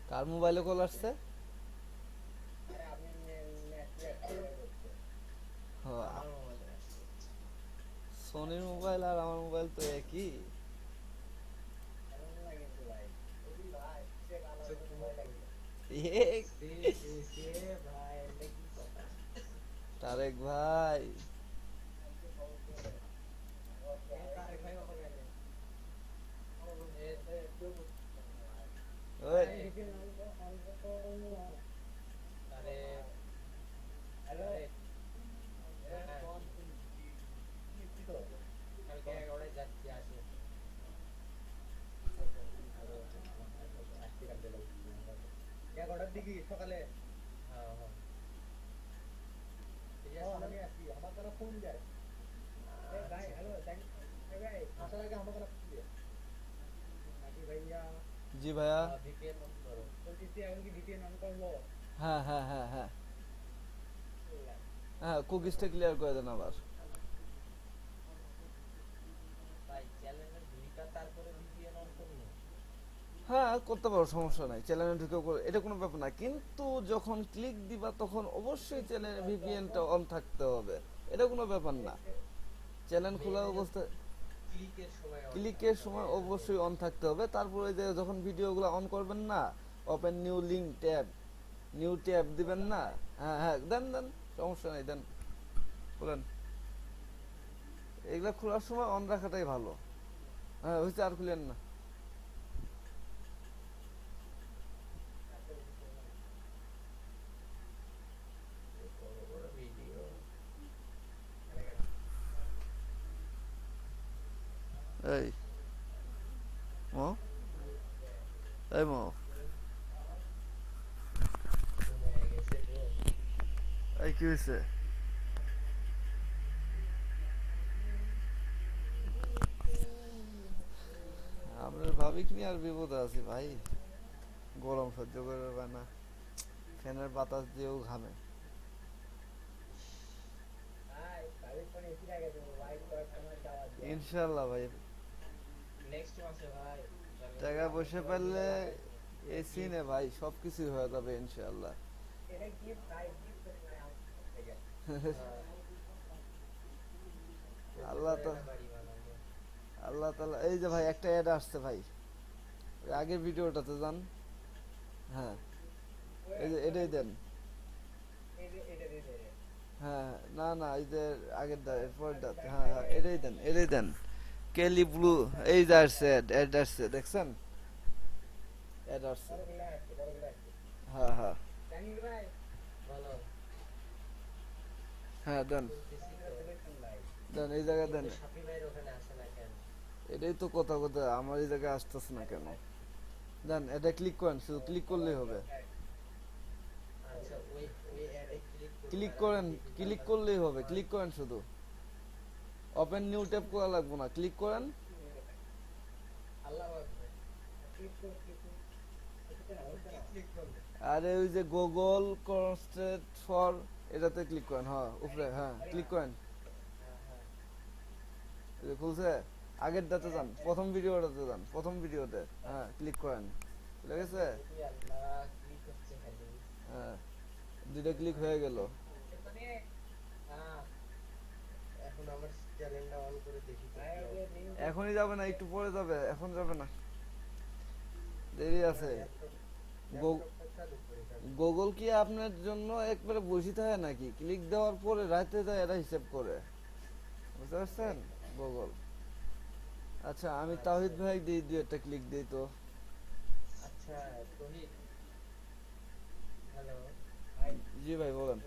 কার মোবাইলে কল আসছে? ও, সোনির মোবাইল আর আমার মোবাইল তো একই। এ, তারেক ভাই। ওই, জি ভাইয়া। হ্যাঁ হ্যাঁ হ্যাঁ হ্যাঁ হ্যাঁ, কুকিজটা ক্লিয়ার করে দেন আবার। হ্যাঁ, করতে পারো, সমস্যা নাই, চ্যানেলে ঢুকে এটা কোনো ব্যাপার না, কিন্তু যখন ক্লিক দিবা তখন অবশ্যই চ্যানেল ভিপিএনটা অন থাকতে হবে। এটা কোনো ব্যাপার না। চ্যানেল খোলা অবস্থায় ক্লিকের সময় অবশ্যই অন থাকতে হবে। তারপরে যে যখন ভিডিওগুলো অন করবেন না, open new link tab, new tab দিবেন না। হ্যাঁ হ্যাঁ, দেন দেন, সমস্যা নাই, দেন, খুলেন। এগুলা খোলার সময় অন রাখাটাই ভালো। হ্যাঁ, হয়েছে, আর খুলেন না। এই মো, এই মো, এই কি হয়েছে? আপনার ভাবিক নিয়ে আর বিপদে আছি ভাই। গরম সহ্য করে পারে না, ফ্যানের বাতাস দিয়েও ঘামে। ইনশাল্লাহ ভাই, টাকা পয়সা পেলে এসি নে ভাই, সবকিছুই হয়ে যাবে ইনশাল্লাহ। আল্লাহ তো, আল্লাহ তাআলা। এই যে ভাই একটা অ্যাড আসছে ভাই, ওই আগের ভিডিওটাতে যান। হ্যাঁ, এই যে এটাই দেন। হ্যাঁ, না না, এই যে আগের দা, এরপর দা, হ্যাঁ হ্যাঁ, এটাই দেন, এটাই দেন। কেলি ব্লু, এই যে আসছে, অ্যাড আসছে, দেখছেন? অ্যাড আসছে। হ্যাঁ হ্যাঁ হ্যাঁ, দেন দেন, এই জায়গায় দেন। এটাই তো কথা কথা, আমার এই জায়গায় আসতেছে না কেন? দেন, এটা ক্লিক করেন, শুধু ক্লিক করলেই হবে। ক্লিক করেন, ক্লিক করলেই হবে, ক্লিক করেন শুধু। ওপেন নিউ ট্যাব করা লাগবে না, ক্লিক করেন। আরে ওই যে গুগল কনস্ট্যান্ট ফর, এটাতে ক্লিক করেন, হ্যাঁ উপরে, হ্যাঁ ক্লিক করেন। এই যে খুলছে, আগের দাতে যান, প্রথম ভিডিওটাতে যান, প্রথম ভিডিওতে, হ্যাঁ ক্লিক করেন। ঠিক আছে, হ্যাঁ, দুইটা ক্লিক হয়ে গেল। এখনই যাবে না, একটু পরে যাবে, এখন যাবে না, দেরি আছে। গুগল কি আপনার জন্য একবারে বসে থাকে নাকি? ক্লিক দেওয়ার পরে রাতে যায় এরা হিসাব করে, বুঝতে পারছেন? গুগল। আচ্ছা, আমি তাহিদ ভাই দিই, দুই একটা ক্লিক দিই তো। জি ভাই, বলেন।